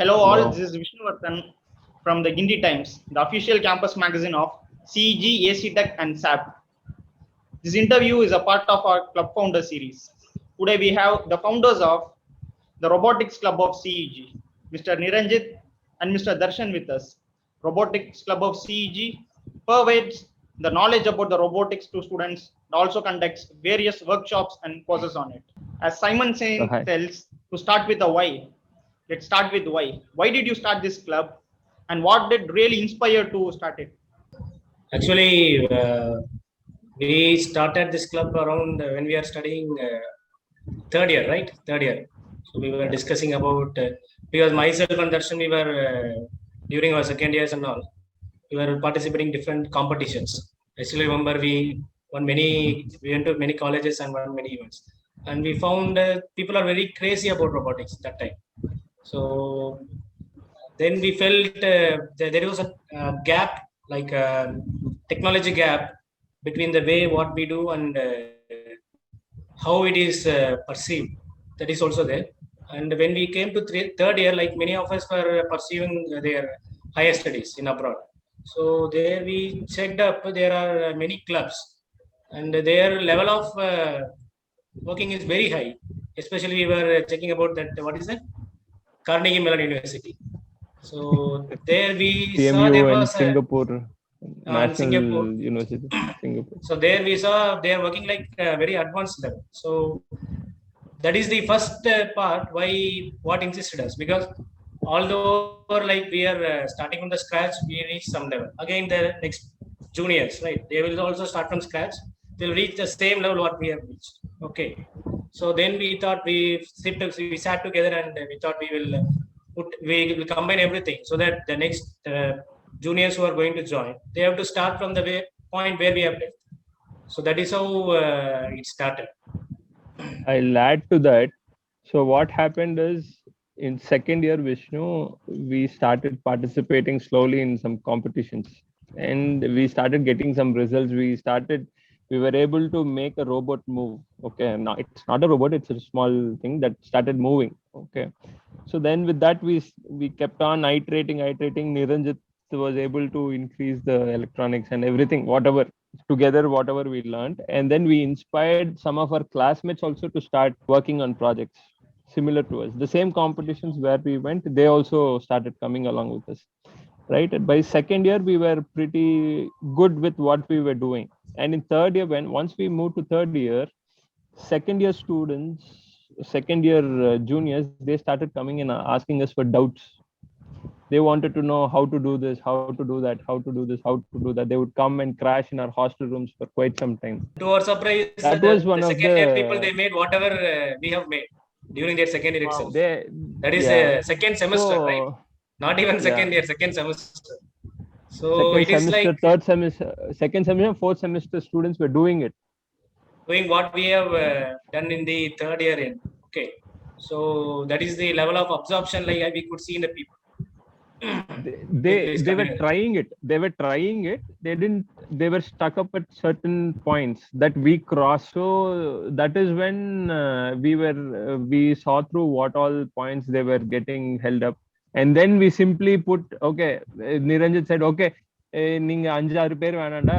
Hello all, Hello. this is Vishnuvardhan from the Guindy Times, the official campus magazine of CEG, AC Tech and SAP. This interview is a part of our Club Founder series. Today we have the founders of the Robotics Club of CEG, Mr. Niranjit and Mr. Darshan with us. Robotics Club of CEG provides the knowledge about the robotics to students and also conducts various workshops and courses on it. As Simon Hi. tells, to start with the why. Let's start with why. Why did you start this club and what did really inspire to start it? Actually, we started this club around when we are studying third year, right? Third year. So we were discussing about because myself and Darshan, we were during our second years and all, we were participating different competitions. I still remember we went to many colleges and won many events, and we found people are very crazy about robotics that time. So then we felt there was a gap, like a technology gap between the way what we do and how it is perceived. That is also there. And when we came to third year, like many of us were pursuing their higher studies in abroad. So there we checked up. There are many clubs, and their level of working is very high. Especially we were checking about that. What is that? Carnegie Mellon University. So there we saw CMU there and was Singapore, in National Singapore. University, Singapore. So there we saw they are working like very advanced level. So that is the first part why what interested us, because although like we are starting from the scratch, we reach some level. Again, the next juniors, right? They will also start from scratch. They'll reach the same level what we have reached. Okay. So then we thought we sat together and we thought we will combine everything so that the next juniors who are going to join, they have to start from the point where we have left. So that is how it started. I'll add to that. So what happened is in second year, Vishnu, we started participating slowly in some competitions and we started getting some results. We were able to make a robot move. Okay. Now it's not a robot, it's a small thing that started moving. Okay. So then with that, we kept on iterating. Niranjit was able to increase the electronics and everything, whatever we learned. And then we inspired some of our classmates also to start working on projects similar to us. The same competitions where we went, they also started coming along with us. Right. And by second year, we were pretty good with what we were doing. And in third year, once we moved to third year, second year students, second year juniors, they started coming and asking us for doubts. They wanted to know how to do this, how to do that, how to do this, how to do that. They would come and crash in our hostel rooms for quite some time. To our surprise, That was one the of second year people, they made whatever we have made during their second year itself. That is second semester, right? Not even second year, second semester. So second it is semester, like third semester, second semester, fourth semester students were doing it. Doing what we have done in the third year in. Okay. So that is the level of absorption like we could see in the people. They were trying it. They were stuck up at certain points that we crossed. So that is when we saw through what all points they were getting held up. And then we simply put, okay, Niranjit said, okay, நீங்க 5-6 பேர் வேணாண்டா,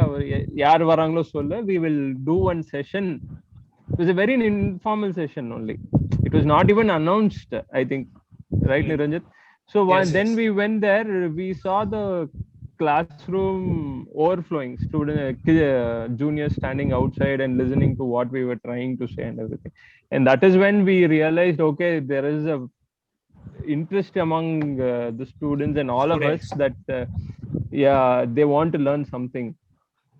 யார் வராங்களோ சொல்லு, we will do one session. It was a very informal session only. It was not even announced, I think, right, Niranjit? So then we went there, we saw the classroom overflowing, juniors standing outside and listening to what we were trying to say and everything. And that is when we realized, okay, there is a interest among the students and all of us that they want to learn something.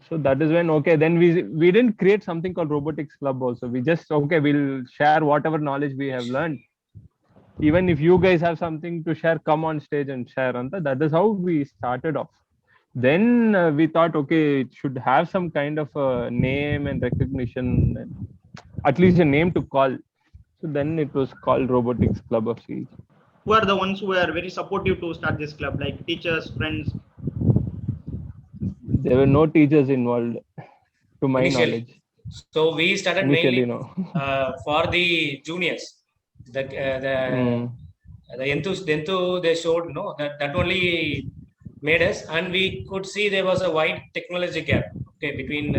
So that is when, okay, then we didn't create something called Robotics Club also. We just, okay, we'll share whatever knowledge we have learned. Even if you guys have something to share, come on stage and share. Anta. That is how we started off. Then we thought, okay, it should have some kind of a name and recognition, and at least a name to call. So then it was called Robotics Club of CEG. Who are the ones who were very supportive to start this club, like teachers, friends? There were no teachers involved, to my knowledge. So we started mainly for the juniors. The enthu they showed, no, that only made us, and we could see there was a wide technology gap, okay, between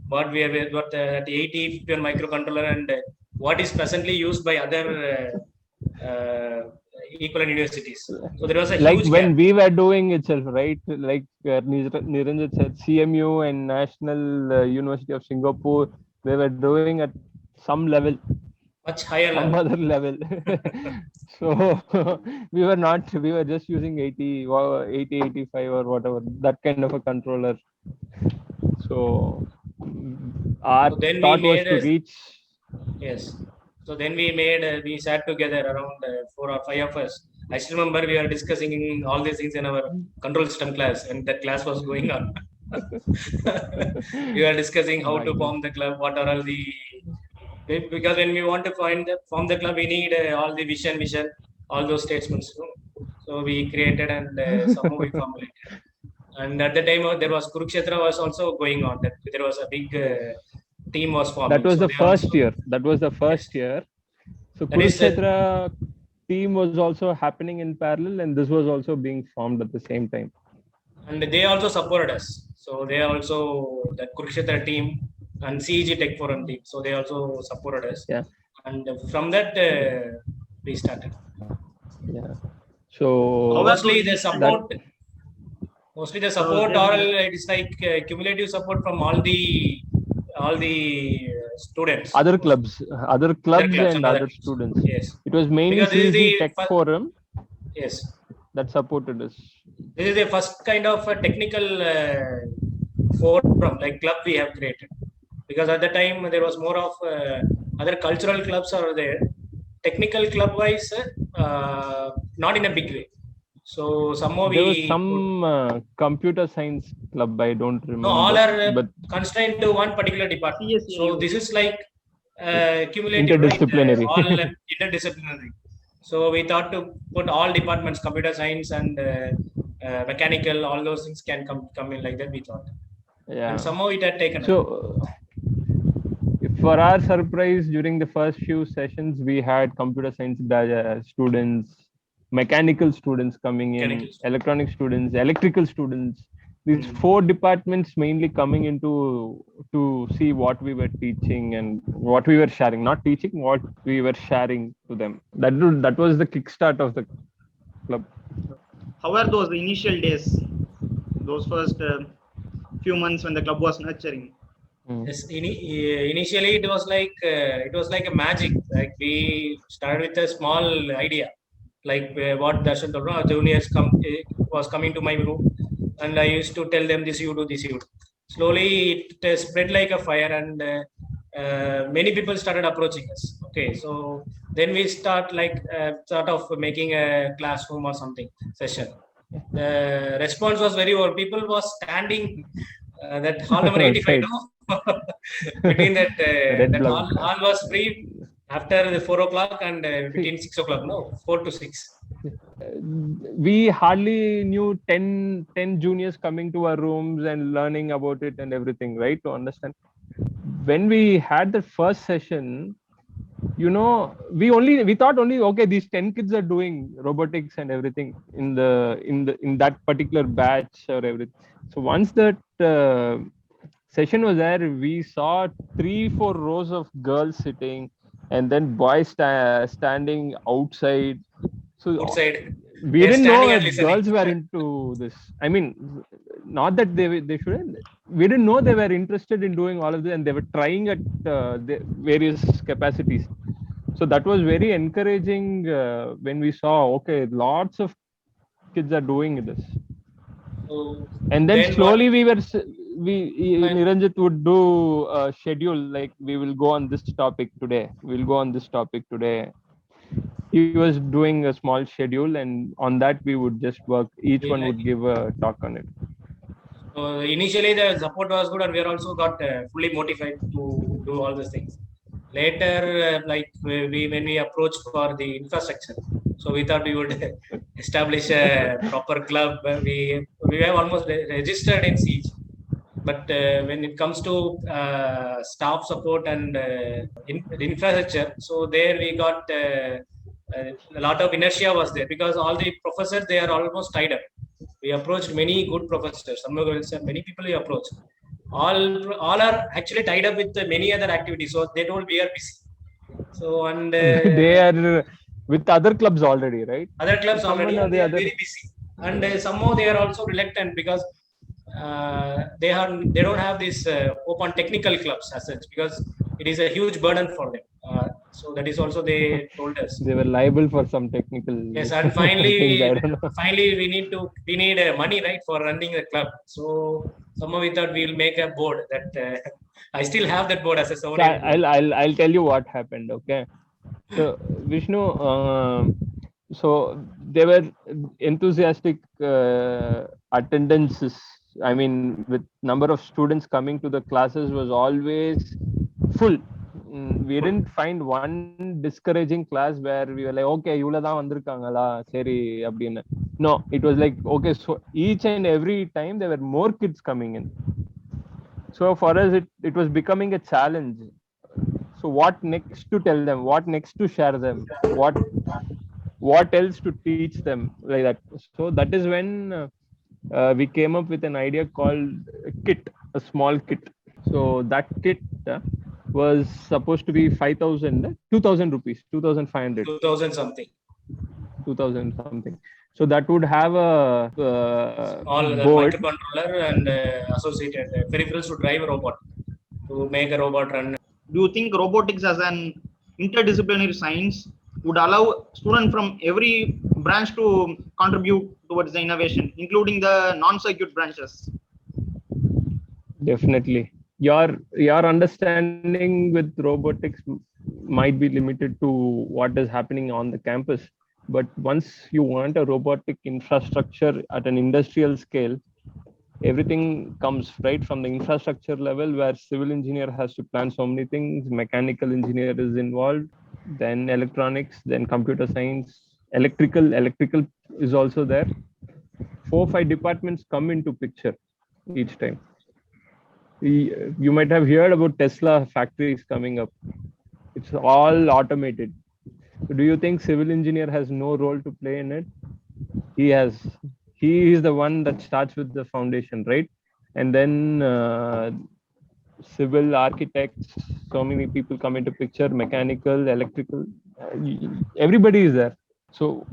what we have, that 8051 microcontroller and what is presently used by other equivalent universities. So there was a Like huge when gap. we were doing itself, right? Like Niranjan said, CMU and National University of Singapore, they were doing at some level, Much higher some level. other level. So we were just using 80, 85 or whatever, that kind of a controller. So our So then we thought was made to a, reach. yes. So then we sat together around 4 or 5 of us. I still remember we were discussing all these things in our control system class, and that class was going on. We were discussing how to form the club, what are all the, because when we want to form the club, we need all the vision, all those statements. So we created and somehow we formulated. And at the time there was Kurukshetra was also going on. That there was a big team was forming. That was so the first also, year. That was the first yes. year. So That is Kurukshetra team was also happening in parallel, and this was also being formed at the same time. And they also supported us. So they also, the Kurukshetra team and CEG Tech Forum team. So they also supported us. Yeah. And from that we started. Yeah. So Mostly the support. Mostly the support, or it's like cumulative support from all the students. Other clubs and other students. Yes. It was mainly CEG Tech Forum. Yes. That supported us. This is the first kind of a technical forum, like club we have created. Because at the time there was more of other cultural clubs are there. Technical club wise, not in a big way. So somehow there was some computer science club. I don't remember. No, all are constrained to one particular department. Yes, so this is like cumulative, interdisciplinary. Right? All interdisciplinary. So we thought to put all departments, computer science and mechanical, all those things can come in like that. We thought. Yeah. And somehow it had taken. So, for our surprise, during the first few sessions, we had computer science students, mechanical students coming in, electronic students, electrical students. These 4 departments mainly coming into to see what we were teaching and what we were sharing. Not teaching, what we were sharing to them. That was the kickstart of the club. How are those initial days? Those first few months when the club was nurturing. Yes, initially it was like a magic. Like we started with a small idea, like what Darshan told, juniors was coming to my room, and I used to tell them this you do, this you do. Slowly it spread like a fire, and many people started approaching us. Okay, so then we start like sort of making a classroom or something session. The response was very well. People was standing that hall number 85. No? Between that, that hall was free after the 4 o'clock and between 6 o'clock. No, 4 to 6. We hardly knew 10 juniors coming to our rooms and learning about it and everything, right? To understand. When we had the first session, we thought only, okay, these 10 kids are doing robotics and everything in that particular batch or everything. So once that session was there, we saw 3-4 rows of girls sitting, and then boys standing outside. So outside. We didn't know that girls were into this. I mean, not that they shouldn't. We didn't know they were interested in doing all of this, and they were trying at the various capacities. So that was very encouraging when we saw, okay, lots of kids are doing this. And then slowly Niranjit would do a schedule, like we will go on this topic today. We'll go on this topic today. He was doing a small schedule, and on that we would just work. Each one would give a talk on it. So initially the support was good, and we also got fully motivated to do all these things. Later, like when we approached for the infrastructure, so we thought we would establish a proper club. We have almost registered in Siege, but when it comes to staff support and infrastructure, so there we got a lot of inertia was there because all the professors, they are almost tied up. We approached many good professors. Many people we approached. All are actually tied up with many other activities. So they told we are busy. So and They are with other clubs already, right? other clubs Someone already, or and the they are other. very busy. And somehow they are also reluctant because they don't have this open technical clubs as such because it is a huge burden for them. So that is also they told us. They were liable for some technical Yes, and things. I don't know. finally we need money, right, for running the club. So somehow we thought we'll make a board that I still have that board as a So souvenir. I'll tell you what happened. Okay. So Vishnu, so there were enthusiastic attendances. I mean, with number of students coming to the classes was always full. We didn't find one discouraging class where we were like, okay, இவ்வளவுதான் வந்திருக்காங்களா சரி அப்படின்னு. No, it was like, okay, so each and every time there were more kids coming in. So for us, it was becoming a challenge. So what next to tell them? What next to share them? What else to teach them like that? So that is when we came up with an idea called kit, a small kit. So that kit was supposed to be 2,000 rupees, 2,500, 2000 something. 2,000 something. So that would have a All the board. microcontroller and associated peripherals to drive a robot, to make a robot run. Do you think robotics as an interdisciplinary science would allow students from every branch to contribute towards the innovation, including the non-circuit branches? Definitely. Your understanding with robotics might be limited to what is happening on the campus. But once you want a robotic infrastructure at an industrial scale, everything comes right from the infrastructure level where civil engineer has to plan so many things, mechanical engineer is involved, then electronics, then computer science, electrical is also there. 4-5 departments come into picture each time. You might have heard about Tesla factories coming up. It's all automated. Do you think civil engineer has no role to play in it? He has. He is the one that starts with the foundation, right? And then civil architects, so many people come into picture, mechanical, electrical, everybody is there. So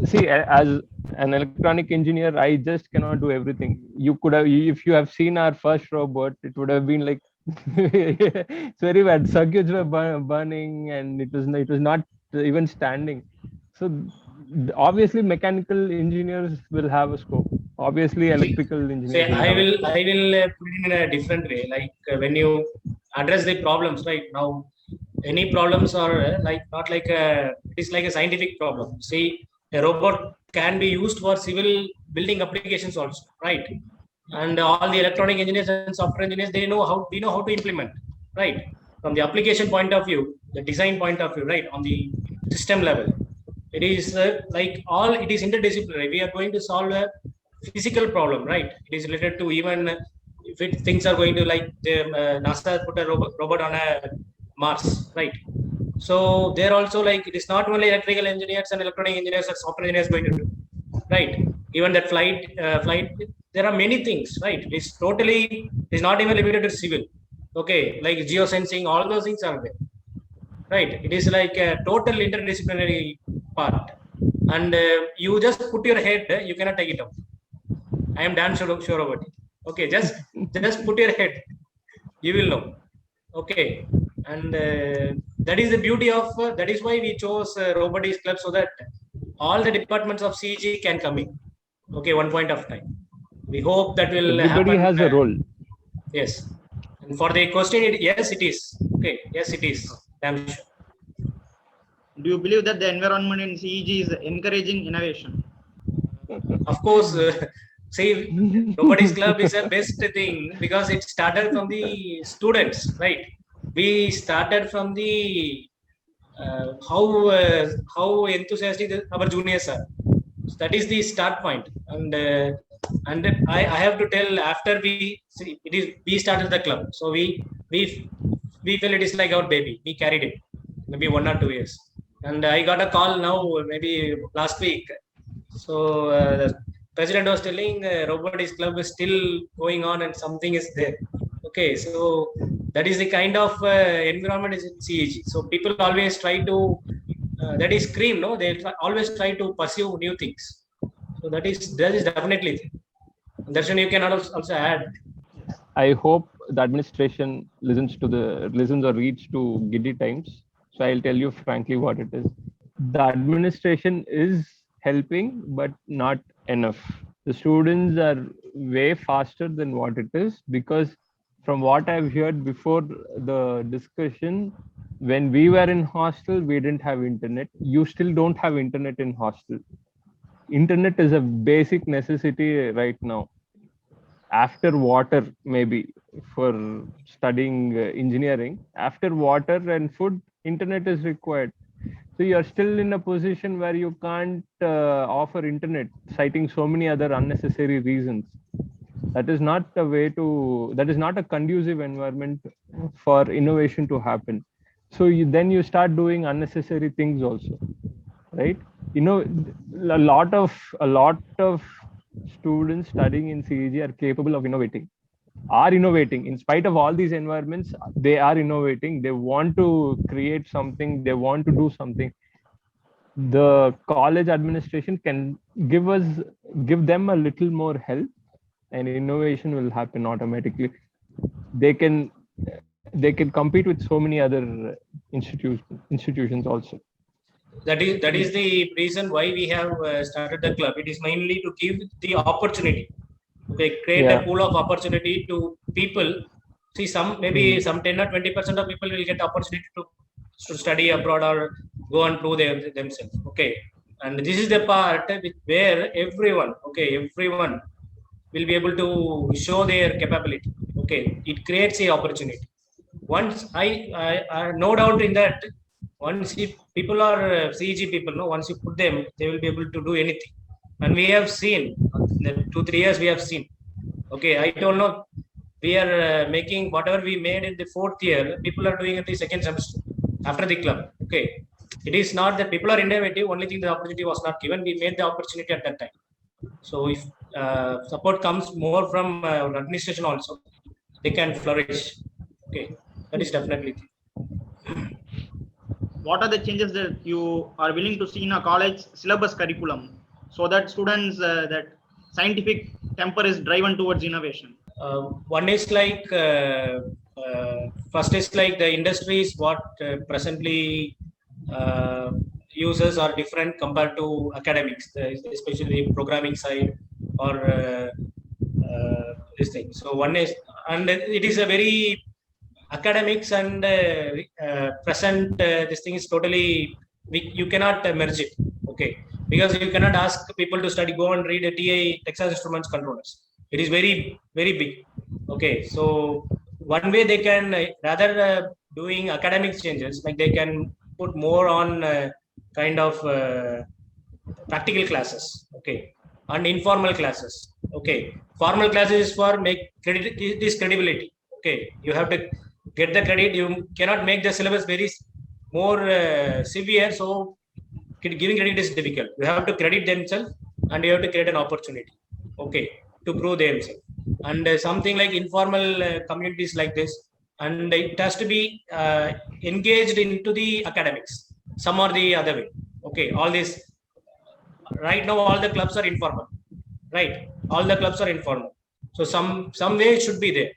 see, as an electronic engineer, I just cannot do everything. You could have, if you have seen our first robot, it would have been like it's very bad. Circuits were burning and it was not even standing. So obviously mechanical engineers will have a scope. Obviously electrical engineers. Say, I will put it in a different way. Like when you address the problems, right now, any problems are like not like it's like a scientific problem. See, a robot can be used for civil building applications also, right? And all the electronic engineers and software engineers, we know how to implement, right? From the application point of view, the design point of view, right? On the system level, it is like all it is interdisciplinary. We are going to solve a physical problem, right? It is related to even if things are going to like NASA put a robot on a Mars, right? So they're also like it is not only electrical engineers and electronic engineers and software engineers going to do, right? Even that flight, there are many things, right? It's not even limited to civil. Okay, like geosensing, all those things are there, right? It is like a total interdisciplinary part, and you just put your head, you cannot take it out. I am damn sure about it. Okay, just put your head, you will know. Okay, and that is the beauty of that is why we chose robotics club, so that all the departments of CEG can come in. Okay, one point of time. We hope that will everybody happen. Has a role. Yes. And for the question, yes, it is. Okay, yes, it is. Damn sure. Do you believe that the environment in CEG is encouraging innovation? Of course. See, robotics club is a best thing because it started from the students, right? We started from the how enthusiastic our juniors are. So that is the start point, and I have to tell, after we started the club, so we feel it is like our baby. We carried it maybe 1 or 2 years. And I got a call now, maybe last week. So the president was telling robotics club is still going on and something is there. Okay, so that is the kind of environment is in CEG. So people always try to that is cream, no? They always try to pursue new things. So that is definitely there. Darshan, you can also add. I hope the administration listens or reads to Giddy Times. So I'll tell you frankly what it is. The administration is helping, but not enough. The students are way faster than what it is, because from what I've heard before the discussion, when we were in hostel, we didn't have internet. You still don't have internet in hostel. Internet is a basic necessity right now. After water, maybe for studying engineering, after water and food, internet is required. So you're still in a position where you can't offer internet, citing so many other unnecessary reasons. That is not a way to, that is not a conducive environment for innovation to happen. So then you start doing unnecessary things also, right? You know, a lot of students studying in CEG are capable of innovating, in spite of all these environments. They are innovating, they want to create something, they want to do something. The college administration can give them a little more help, and innovation will happen automatically. They can compete with so many other institutions also. That is the reason why we have started the club. It is mainly to give the opportunity. Okay, create a pool of opportunity to people. See, maybe some 10 or 20% of people will get opportunity to study abroad or go and prove themselves. Okay, and this is the part where everyone will be able to show their capability. Okay, it creates a opportunity. Once I no doubt in that, once if people are CEG people, no, once you put them, they will be able to do anything. And we have seen in the 2-3 years, we have seen. Okay, I don't know, we are making whatever we made in the 4th year, people are doing it the 2nd semester after the club. Okay, it is not that people are innovative, only thing the opportunity was not given. We made the opportunity at that time. So if support comes more from administration also, they can flourish. Okay, that is definitely. What are the changes that you are willing to see in a college syllabus curriculum so that students that scientific temper is driven towards innovation? One is like first is like the industries what presently users are different compared to academics, especially programming side or this thing. So one is, and it is a very academics and present this thing is totally, you cannot merge it. Okay, because you cannot ask people to study, go and read a TI, Texas Instruments controllers. It is very big. Okay, so one way they can rather doing academic changes, like they can put more on kind of practical classes. Okay, and informal classes. Okay, formal classes is for make credit, this credibility. Okay, you have to get the credit. You cannot make the syllabus very more severe, so giving credit is difficult. You have to credit themselves, and you have to create an opportunity. Okay, to prove themselves. And something like informal communities like this, and it has to be engaged into the academics some or the other way. Okay, all this right now, all the clubs are informal, right? All the clubs are informal, so some way it should be there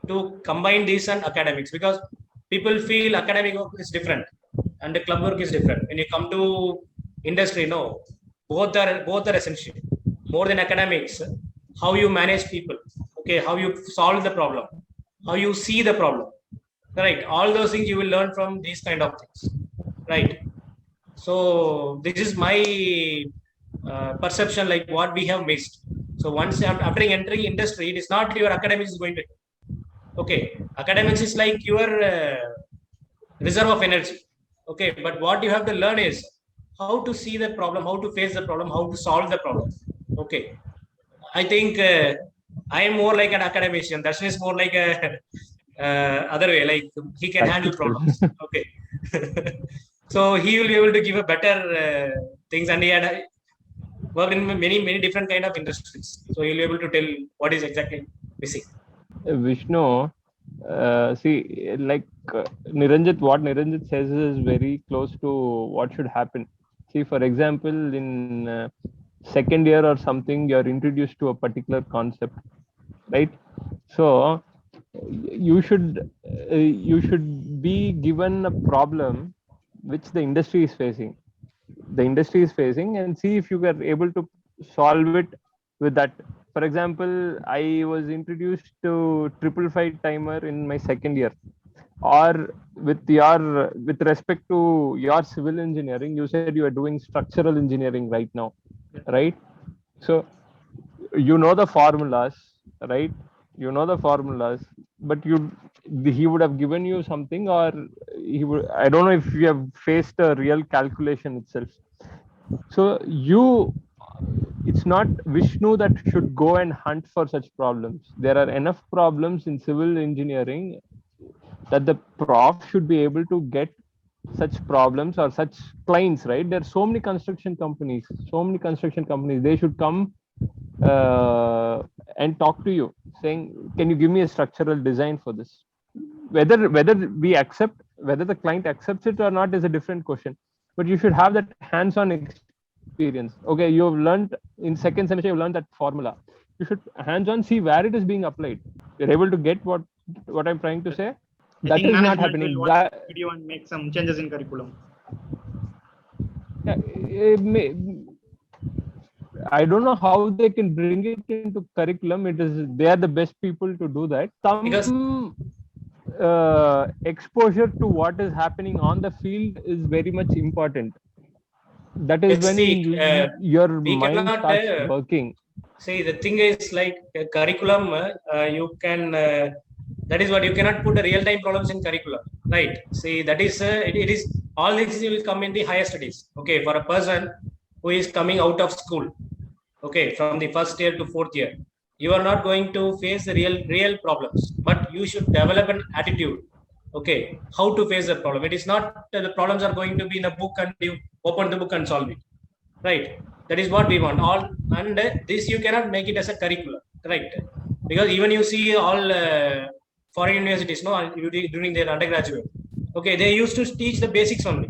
to combine this and academics, because people feel academic work is different and the club work is different. When you come to industry, no, both are essential. More than academics, how you manage people, okay, how you solve the problem, how you see the problem, right? All those things you will learn from these kind of things, right? So this is my perception, like what we have missed. So once after entering industry, it is not your academics is going to, okay, academics is like your reserve of energy. Okay, but what you have to learn is how to see the problem, how to face the problem, how to solve the problem. Okay, I think I am more like an academician. Darshan is more like a other way, like he can handle problems. Okay. So he will be able to give a better things, and he had worked in many different kind of industries. So he'll be able to tell what is exactly missing. Vishnu, see, like Niranjit, what Niranjit says is very close to what should happen. See, for example, in second year or something, you're introduced to a particular concept, right? So you should be given a problem which the industry is facing. The industry is facing, and see if you are able to solve it with that. For example, I was introduced to 555 timer in my second year, or with respect to your civil engineering, you said you are doing structural engineering right now, right? So you know the formulas, right? You know the formulas, but he would have given you something, or he would, I don't know if you have faced a real calculation itself. So it's not Vishnu that should go and hunt for such problems. There are enough problems in civil engineering that the prof should be able to get such problems or such clients, right? There are so many construction companies, they should come and talk to you saying, can you give me a structural design for this? Whether the client accepts it or not is a different question, but you should have that hands-on experience. Okay, you have learned in second semester, you learned that formula. You should hands-on see where it is being applied. You're able to get what I'm trying to say. That is not happening. Video and make some changes in curriculum. Yeah, I don't know how they can bring it into curriculum. They are the best people to do that. Some exposure to what is happening on the field is very much important. That is when your mind starts working. See, the thing is like curriculum, you can, that is what you cannot put the real-time problems in curriculum, right? See, that is, it is, all this will come in the higher studies. Okay, for a person who is coming out of school, okay, from the first year to fourth year, you are not going to face the real problems, but you should develop an attitude. Okay, how to face the problem. It is not the problems are going to be in a book and you open the book and solve it, right? That is what we want. And this you cannot make it as a curriculum, right? Because even you see all foreign universities, during their undergraduate, okay, they used to teach the basics only.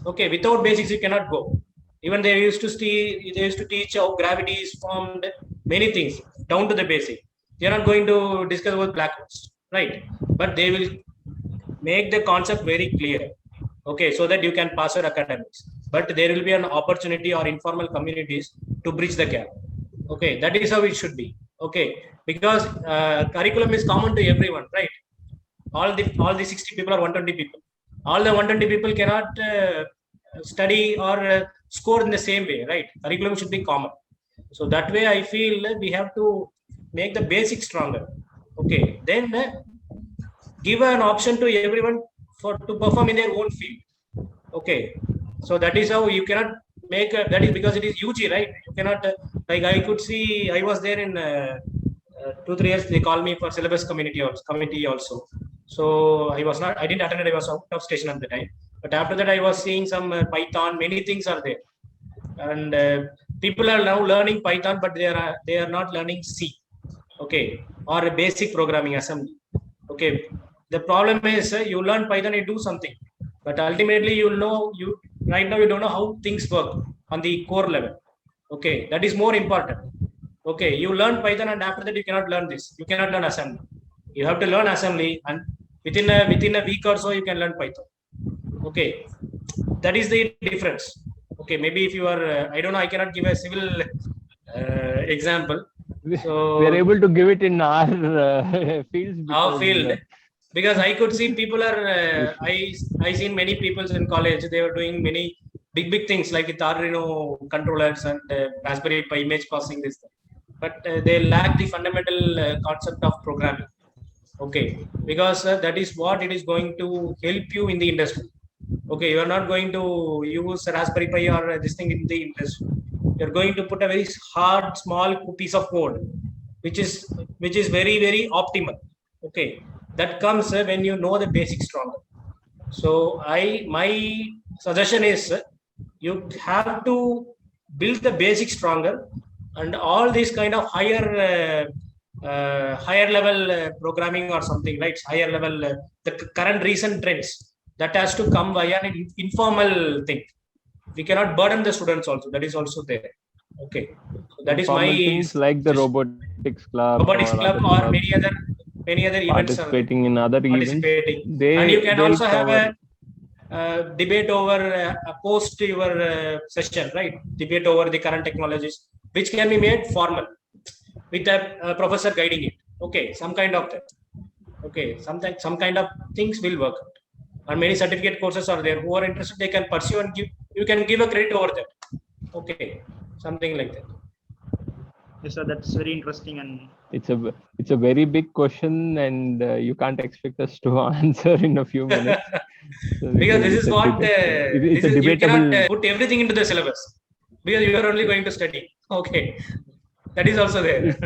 Okay, without basics you cannot go. Even they used to teach how gravity is formed, many things down to the basic. They are not going to discuss about black holes, right? But they will make the concept very clear, okay, so that you can pass your academics. But there will be an opportunity or informal communities to bridge the gap. Okay, that is how it should be. Okay, because curriculum is common to everyone, right? All the 60 people or 120 people. All the 120 people cannot study or score in the same way, right? Curriculum should be common. So that way, I feel we have to make the basics stronger. Okay, then give an option to everyone to perform in their own field. Okay, so that is how you cannot make that is because it is UG, right? You cannot like I could see I was there in 2-3 years. They called me for syllabus committee also. So I didn't attend it. I was out of station at the time. But after that, I was seeing some Python. Many things are there, and people are now learning Python, but they are not learning C, okay, or a basic programming assembly. Okay, the problem is you learn Python, you do something, but ultimately right now you don't know how things work on the core level. Okay, that is more important. Okay, you learn Python, and after that you cannot learn this. You cannot learn assembly. You have to learn assembly, and within a week or so you can learn Python. Okay, that is the difference. Okay, maybe if you are, I don't know, I cannot give a civil example. So we are able to give it in our fields. Our field, because I could see people are, I seen many people in college, they were doing many big things like with Arduino controllers and Raspberry Pi image processing this thing. But they lack the fundamental concept of programming. Okay, because that is what it is going to help you in the industry. Okay, you are not going to use Raspberry Pi or this thing in the industry. You're going to put a very hard, small piece of code, which is very optimal. Okay, that comes when you know the basics stronger. So my suggestion is you have to build the basics stronger, and all these kind of higher level programming or something, right? Higher level, the current recent trends, that has to come via an informal thing. We cannot burden the students also. That is also there. Okay. So that is my Informal things like the robotics club or club other or clubs, many other events are participating in other events. participating. They And you can they'll also have cover- a debate over post your session, right? Debate over the current technologies, which can be made formal with a professor guiding it. Okay, some kind of that. Okay, some kind of things will work out. And many certificate courses are there. Who are interested, they can pursue and give. You can give a credit over that. Okay, something like that. Yes, sir, that's very interesting. And it's a very big question, and you can't expect us to answer in a few minutes. So Because this is it's a what debate- it's a you debatable. cannot put everything into the syllabus because you are only going to study. Okay, that is also there.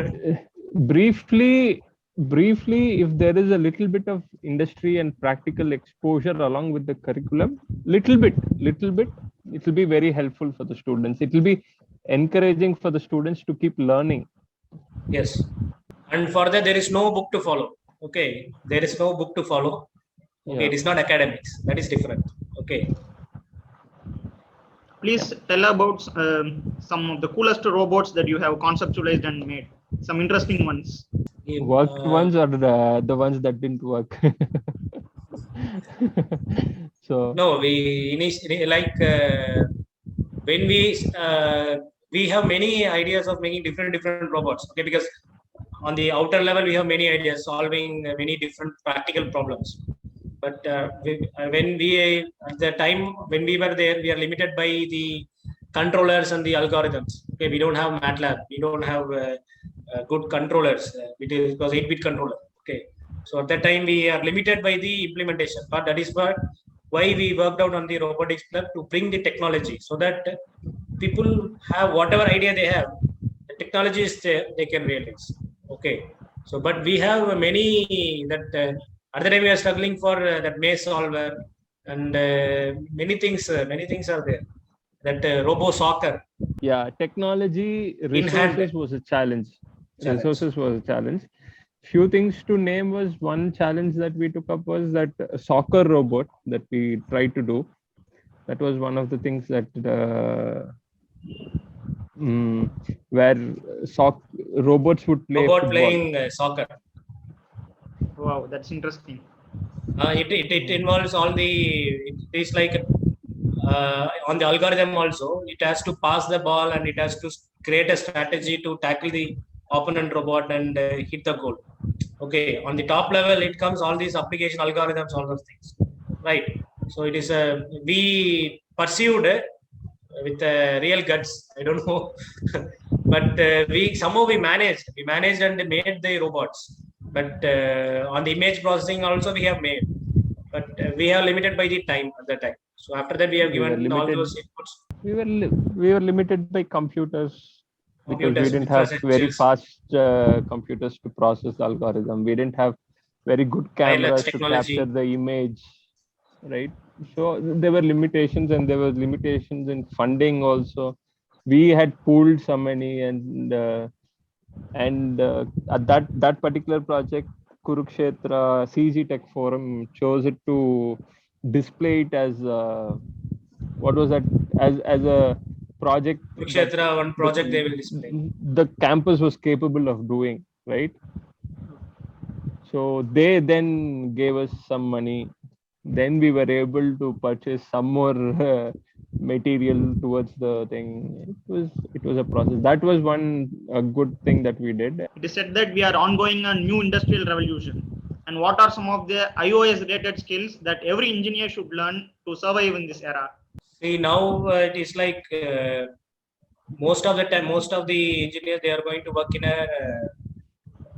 Briefly, if there is a little bit of industry and practical exposure along with the curriculum, little bit, it will be very helpful for the students. It will be encouraging for the students to keep learning. Yes, and for that there is no book to follow. Okay, there is no book to follow. Okay, Yeah. it is not academics. That is different. Okay. please tell about some of the coolest robots that you have conceptualized and made. Some interesting ones. Worked ones or the ones that didn't work. So No, we initially like when we have many ideas of making different robots. Okay, because on the outer level we have many ideas solving many different practical problems. But when we at the time when we were there, we are limited by the controllers and the algorithms. Okay, we don't have MATLAB. We don't have good controllers. It was 8-bit controller. Okay, so at that time we are limited by the implementation. But that is why we worked out on the robotics club to bring the technology so that people have whatever idea they have, the technology is there, they can realize. Okay, so but we have many that at the time we are struggling for that maze solver and many things are there. That robo soccer. yeah, technology resources was a challenge. Resources was a challenge. Few things to name was one challenge that we took up was that soccer robot that we tried to do. That was one of the things that where robots would play Robot football. playing soccer. Wow, that's interesting. It involves all the. It is like on the algorithm also. It has to pass the ball and it has to create a strategy to tackle the opponent robot and hit the goal. Okay, on the top level it comes all these application algorithms, all those things, right? So it is we pursued with real guts. I don't know, but we somehow we managed and made the robots. But on the image processing also we have made, but we are limited by the time at that time. So after that we have given all those inputs. We were limited by computers. Because we didn't have very fast computers to process the algorithm. We didn't have very good cameras to capture the image, right? So there were limitations, and there were limitations in funding also. We had pooled so many, and at that particular project, Kurukshetra CG Tech Forum chose it to display it as what was that as a project. Kurukshetra, one project they will display. The campus was capable of doing, right? So they then gave us some money. Then we were able to purchase some more material towards the thing. It was a process. That was one good thing that we did. It is said that we are ongoing a new industrial revolution. And what are some of the iOS related skills that every engineer should learn to survive in this era? See, now it is like most of the time, most of the engineers, they are going to work in a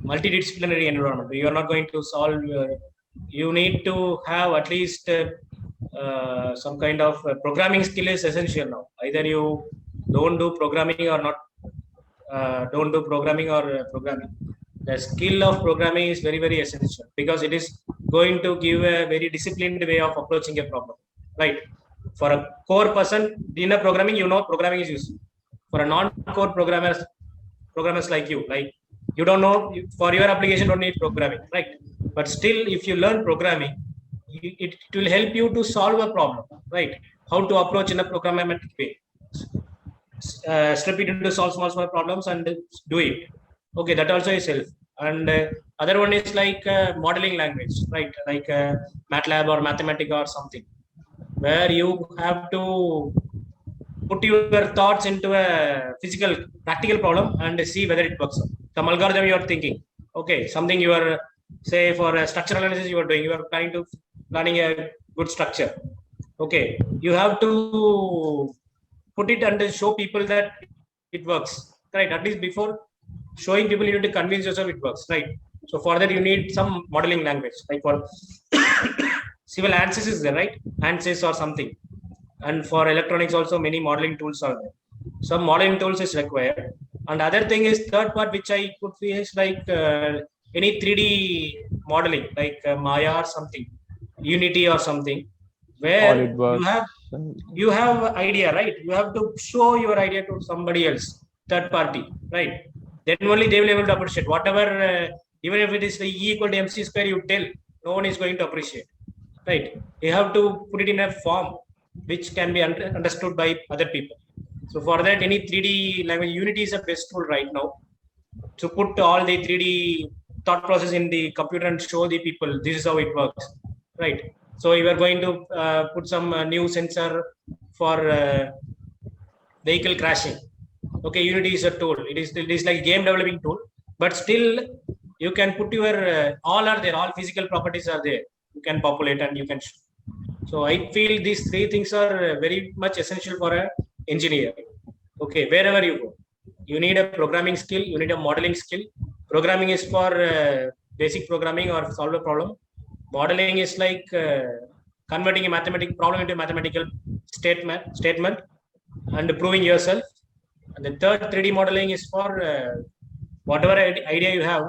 multidisciplinary environment. You are not going to solve. You need to have at least some kind of programming skill is essential now. Either you don't do programming or not. Don't do programming or programming. The skill of programming is very essential because it is going to give a very disciplined way of approaching a problem, right? For a core person in a programming, you know programming is useful. For a non-core programmers like you don't know, for your application don't need programming, right? But still, if you learn programming, it will help you to solve a problem, right? How to approach in a programmatic way. Strip it into small problems and do it. Okay, that also is self. And other one is like modeling language, right? Like MATLAB or Mathematica or something, where you have to put your thoughts into a physical practical problem and see whether it works. Some algorithm you are thinking, okay, something you are, say for a structural analysis you are doing, you are planning a good structure. Okay, you have to put it and show people that it works, right? At least before showing people, you need to convince yourself it works, right? So for that you need some modeling language, like for civil ANSYS is there, right? ANSYS or something. And for electronics also many modeling tools are there. Some modeling tools is required. And other thing is third part, which I could feel is like any 3D modeling, like Maya or something, Unity or something, where you have idea, right? You have to show your idea to somebody else, third party, right? Then only they will be able to appreciate whatever, even if it is the E equal to MC square you tell, no one is going to appreciate, right? You have to put it in a form which can be understood by other people. So for that, any 3D language, Unity is the best tool right now to put all the 3D thought process in the computer and show the people this is how it works, right? So you are going to put some new sensor for vehicle crashing. Okay, Unity is a tool. It is like game developing tool, but still you can put your all are there, all physical properties are there. You can populate and you can show. So I feel these three things are very much essential for an engineer. Okay, wherever you go, you need a programming skill, you need a modeling skill. Programming is for basic programming or solve a problem. Modeling is like converting a mathematical problem into a mathematical statement and proving yourself. And the third, 3D modeling, is for whatever idea you have,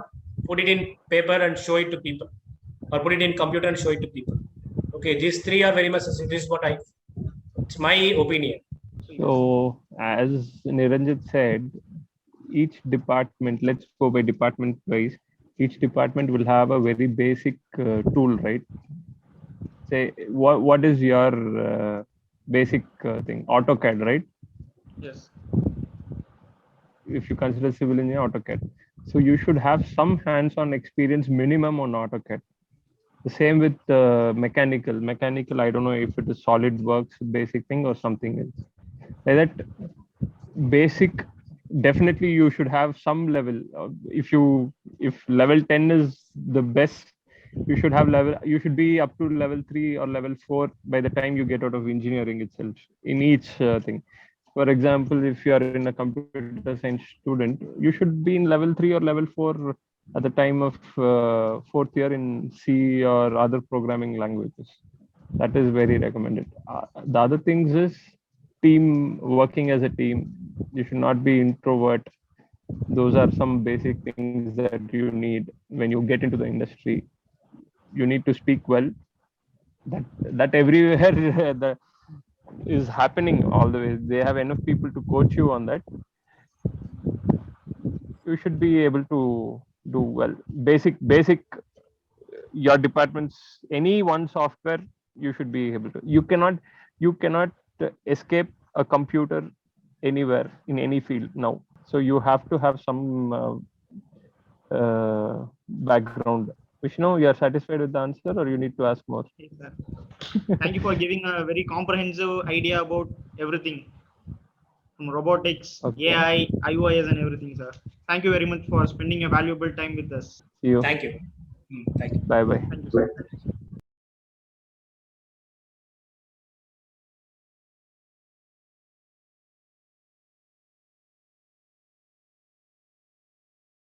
put it in paper and show it to people, or put it in computer and show it to people. Okay, these three are very much essential. This is what it's my opinion. So, as Niranjit said, each department, let's go by department wise, each department will have a very basic tool, right? Say, what is your basic thing? AutoCAD, right? Yes. If you consider civil engineer, AutoCAD. So you should have some hands-on experience minimum on AutoCAD. The same with mechanical. Mechanical, I don't know if it is SolidWorks basic thing or something else. Like that basic, definitely you should have some level. If level 10 is the best, you should be up to level 3 or level 4 by the time you get out of engineering itself in each thing. For example, if you are in a computer science student, you should be in level 3 or level 4 at the time of fourth year in C or other programming languages. That is very recommended. The other things is team, working as a team. You should not be introvert. Those are some basic things that you need when you get into the industry. You need to speak well. That everywhere is happening all the way. They have enough people to coach you on that. You should be able to do well. Basic, your departments, any one software, you should be able to. You cannot escape a computer anywhere in any field now. So you have to have some background. Vishnu, you are satisfied with the answer, or you need to ask more? Thank you for giving a very comprehensive idea about everything, from robotics, okay, AI, IOIS, and everything, sir. Thank you very much for spending a valuable time with us. See you. Thank you. Bye bye. Thank you, sir.